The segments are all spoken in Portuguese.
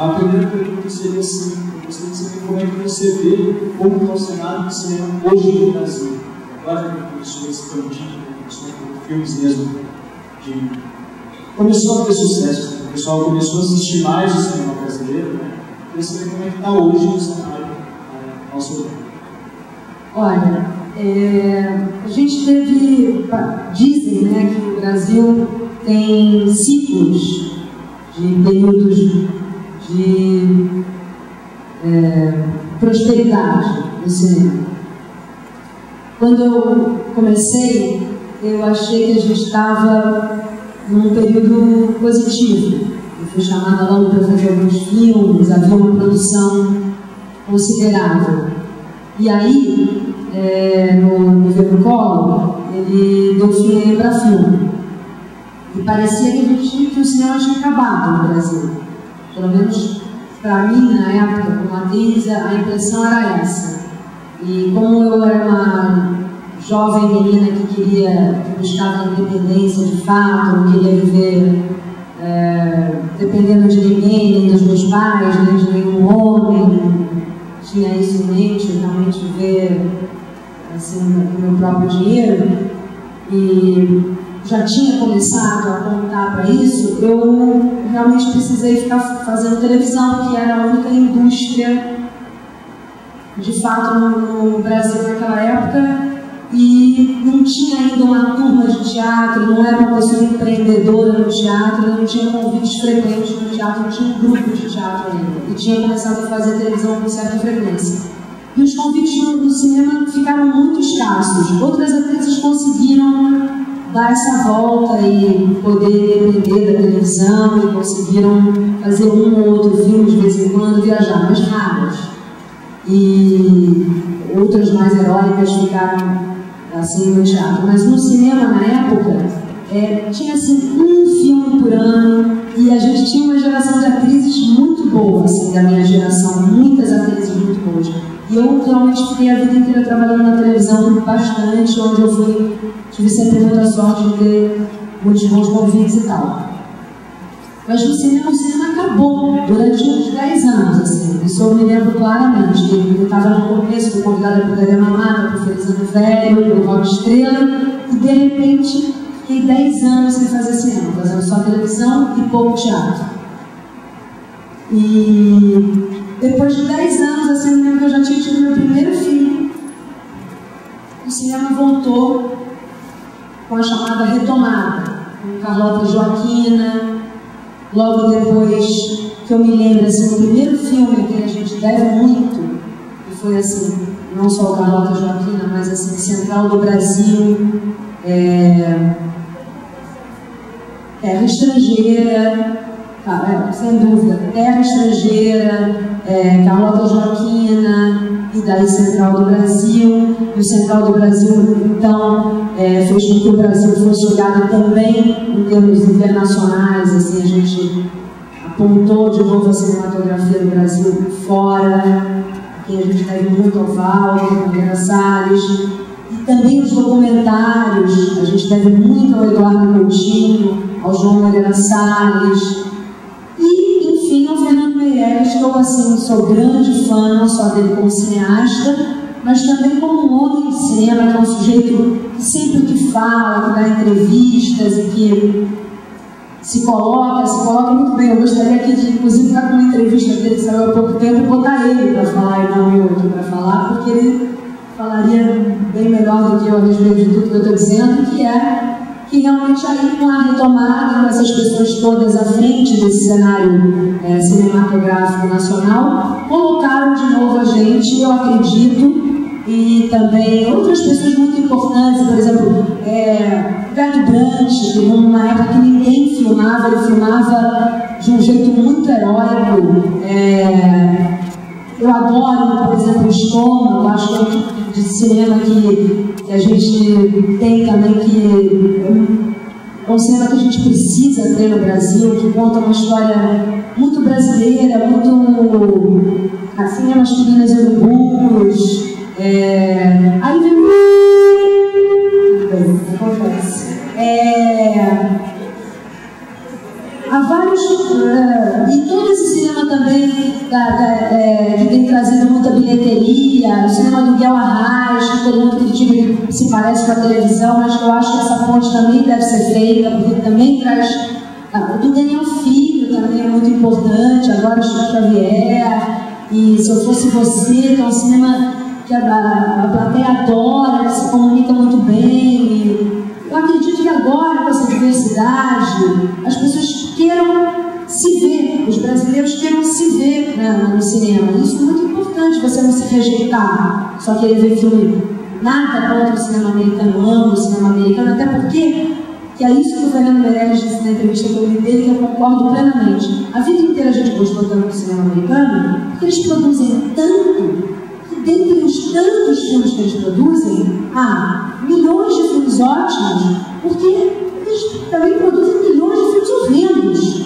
A primeira pergunta seria assim: eu gostaria de saber como é que você vê como está o cenário do cinema hoje no Brasil. Agora que começou a expandir, começou a filmes mesmo, começou a ter sucesso, né? O pessoal começou a assistir mais o cinema brasileiro, né? Eu queria saber como é que está hoje o cenário ao seu tempo. Olha, a gente dizem, né, que o Brasil tem ciclos de períodos de prosperidade no cinema. Quando eu comecei, eu achei que a gente estava num período positivo. Eu fui chamada logo para fazer alguns filmes, havia uma produção considerável. E aí, no governo Collor, ele deu fim a Embrafilme. E parecia que o cinema tinha acabado no Brasil. Pelo menos para mim, na época, como atriz, a impressão era essa. E como eu era uma jovem menina que buscava independência de fato, não queria viver dependendo de ninguém, nem dos meus pais, nem de nenhum homem, tinha isso em mente, realmente viver assim, o meu próprio dinheiro, e já tinha começado a apontar para isso, eu realmente precisei ficar fazendo televisão, que era a única indústria de fato no Brasil naquela época, e não tinha ainda uma turma de teatro, não era uma pessoa empreendedora no teatro, não tinha convites frequentes no teatro, não tinha um grupo de teatro ainda, e tinha começado a fazer televisão com certa frequência. E os convites no cinema ficaram muito escassos. Outras atrizes conseguiram dar essa volta e poder depender da televisão, e conseguiram fazer um ou outro filme de vez em quando, viajar, mas raras. E outras mais heróicas ficaram assim no teatro. Mas no cinema, na época, tinha assim um filme por ano, e a gente tinha uma geração de atrizes muito boas, assim, da minha geração, muitas atrizes muito boas. E eu realmente fiquei a vida inteira trabalhando na televisão bastante, onde eu tive sempre muita sorte de ter muitos bons convites e tal. Mas o cinema acabou durante uns 10 anos, assim. Isso eu me lembro claramente. Eu estava no começo, fui convidada para o Tele Mamata, para o Felizano Velho, para o Rock Estrela, e de repente fiquei 10 anos sem fazer cinema, fazendo só televisão e pouco teatro. E depois de 10 anos, assim, eu lembro que eu já tinha tido meu primeiro filho. O cinema voltou com a chamada retomada, com Carlota Joaquina. Logo depois, que eu me lembro, assim, o primeiro filme que a gente deve muito, e foi assim, não só o Carlota Joaquina, mas assim, Central do Brasil, Terra Estrangeira, sem dúvida, Terra Estrangeira, Carlota Joaquina, e daí Central do Brasil. E o Central do Brasil, então, fez com que o Brasil fosse olhado também em termos internacionais, assim, a gente apontou de novo a cinematografia do Brasil fora, que a gente deve muito ao Walter, Moreira Salles, e também os documentários, a gente deve muito ao Eduardo Coutinho, ao João Moreira Salles, e, enfim, ao Fernando Meirelles, que eu, assim, sou grande fã, não só dele como cineasta, mas também como um homem de cinema, que é um sujeito que sempre que fala, que dá entrevistas e que se coloca muito bem. Eu gostaria aqui de, inclusive, estar com uma entrevista dele que saiu há pouco tempo e botar ele para falar e não eu aqui para falar, porque ele falaria bem melhor do que eu a respeito de tudo que eu estou dizendo, que realmente aí com a retomada, com essas pessoas todas à frente desse cenário cinematográfico nacional, colocaram de novo a gente, eu acredito, e também outras pessoas muito importantes, por exemplo, Beto Brandt, que numa época que ninguém filmava, ele filmava de um jeito muito heróico. Eu adoro, por exemplo, o Estômago, acho que é um tipo de cinema que a gente tem também, que é um cinema que a gente precisa ter no Brasil, que conta uma história muito brasileira, muito cinemas Meninas e Urubus. Aí vem acontece. há vários, e todo esse cinema também que tem trazido muita bilheteria, o cinema do Miguel Arraes, que todo mundo critica que se parece com a televisão, mas que eu acho que essa ponte também deve ser feita, porque também traz, do Daniel Filho também é muito importante, agora o Chico Xavier, e Se Eu Fosse Você, que é um cinema que a plateia adora, que se comunica muito bem. Eu acredito que agora, com essa diversidade, as pessoas queiram se ver, os brasileiros queiram se ver no cinema. Isso é muito importante, você não se rejeitar, só querer ver filme. Nada contra o cinema americano, amo o cinema americano, até porque, que é isso que o Fernando Meirelles disse na entrevista que eu li dele, que eu concordo plenamente. A vida inteira a gente gostou tanto do cinema americano, porque eles produzem tanto, dentre os tantos filmes que eles produzem, há milhões de filmes ótimos, porque eles também produzem milhões de filmes horrendos.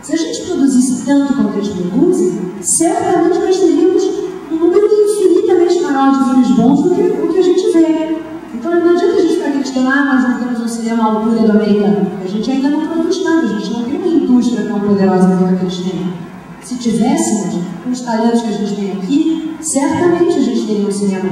Se a gente produzisse tanto quanto eles produzem, certamente nós teríamos um número infinitamente maior de filmes bons do que o que a gente vê. Então não adianta a gente ficar acreditando, mas não temos um cinema à altura do americano, porque a gente ainda não produz nada, a gente não tem uma indústria tão poderosa quanto a que eles têm. Se tivéssemos, com os talentos que a gente tem aqui, certamente a gente teria um cinema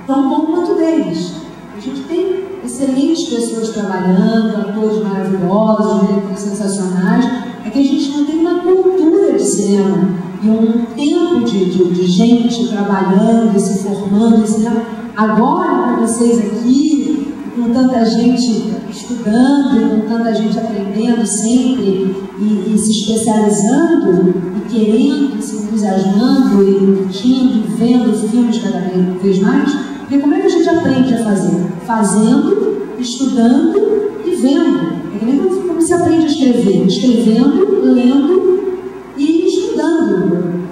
tão bom quanto deles. A gente tem excelentes pessoas trabalhando, atores maravilhosos, diretores sensacionais, é que a gente não tem uma cultura de cinema e um tempo de gente trabalhando e se formando em cinema. Agora, com vocês aqui, com tanta gente estudando, com tanta gente aprendendo sempre e se especializando e querendo, se entusiasmando e curtindo e vendo filmes cada vez mais, porque como é que a gente aprende a fazer? Fazendo, estudando e vendo. É que nem como se aprende a escrever. Escrevendo, lendo e estudando.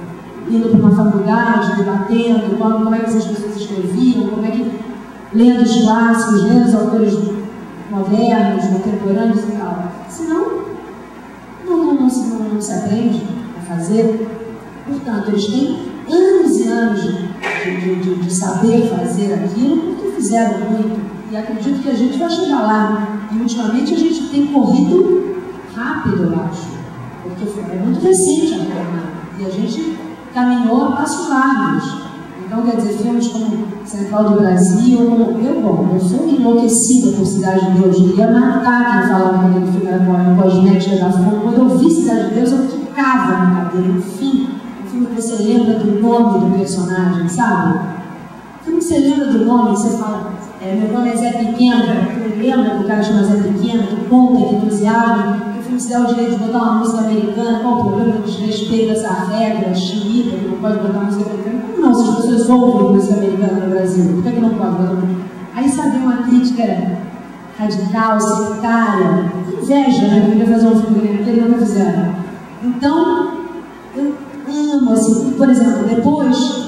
Indo para uma faculdade, debatendo como é que essas pessoas escreviam, como é que lendo os clássicos, lendo os autores modernos, contemporâneos e tal. Senão, não se aprende a fazer. Portanto, eles têm anos e anos de saber fazer aquilo, porque fizeram muito. E acredito que a gente vai chegar lá. E ultimamente a gente tem corrido rápido, eu acho. Porque é muito recente a reforma. E a gente caminhou a passos largos. Então, quer dizer, filmes como Central do Brasil, eu sou enlouquecida por Cidade de Deus. Eu ia matar quem falava que aquele filme era com a cosmética da fome. Quando eu vi Cidade de Deus, eu ficava na cadeira. Enfim, um filme que você lembra do nome do personagem, sabe? Um filme que você lembra do nome, você fala, meu nome é Zé Pequeno, você lembra do cara que chama Zé Pequeno, que conta, que entusiasma, que o filme se dá o direito de botar uma música americana, qual o problema do desrespeito dessa regra chinita, que não pode botar música americana? Como não, se as pessoas ouvem música americana no Brasil, por que não pode botar música? Aí sabe uma crítica radical, sectária, inveja, né? Eu queria fazer um filme que eles nunca fizeram. Então, eu amo, assim, por exemplo, depois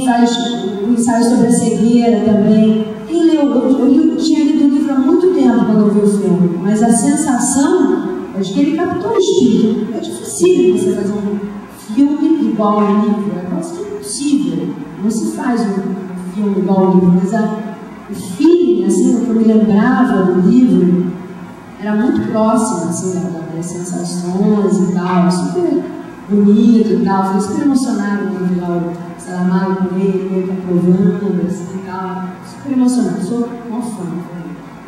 faz um ensaio sobre a cegueira também. Quem leu, eu tinha lido o livro há muito tempo quando eu vi o filme, mas a sensação é de que ele captou o espírito. É difícil você fazer um filme igual ao livro, é quase que impossível. Não se faz um filme igual ao livro, mas o feeling, assim, o que eu me lembrava do livro, era muito próximo, assim, das sensações e tal, super bonito e tal. Fiquei super emocionada quando vi lá o Saramago com ele aprovando, assim e tal. Super emocionada, sou uma fã.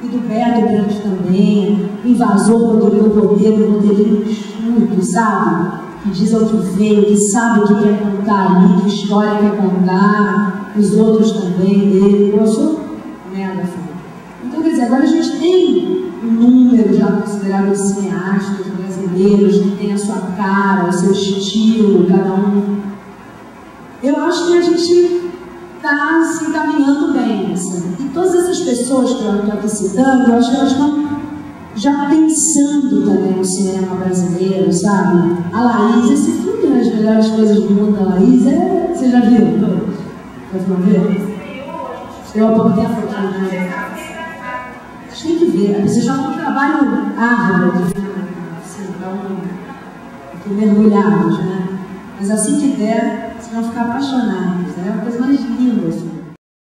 E do Berto Brandt também, Invasor, quando leu o roteirinho chuto, sabe? Que diz ao que veio, que sabe o que quer contar ali, que história quer contar, os outros também dele. Eu sou mega fã. Então, quer dizer, agora a gente tem um número já considerável de cineastas brasileiros que tem a sua cara, o seu estilo, cada um. Eu acho que a gente está se encaminhando bem, assim. E todas essas pessoas que eu estou aqui citando, eu acho que elas estão já pensando também no cinema brasileiro, sabe? A Laís, esse filme, né, As Melhores Coisas do Mundo da Laís, você já viu todos? Já viu? Eu há pouco tempo né? Tem que ver, vocês já um trabalho árduo de assim, então, mergulhados, né? Mas assim que der, vocês vão ficar apaixonados, é uma coisa mais linda, assim.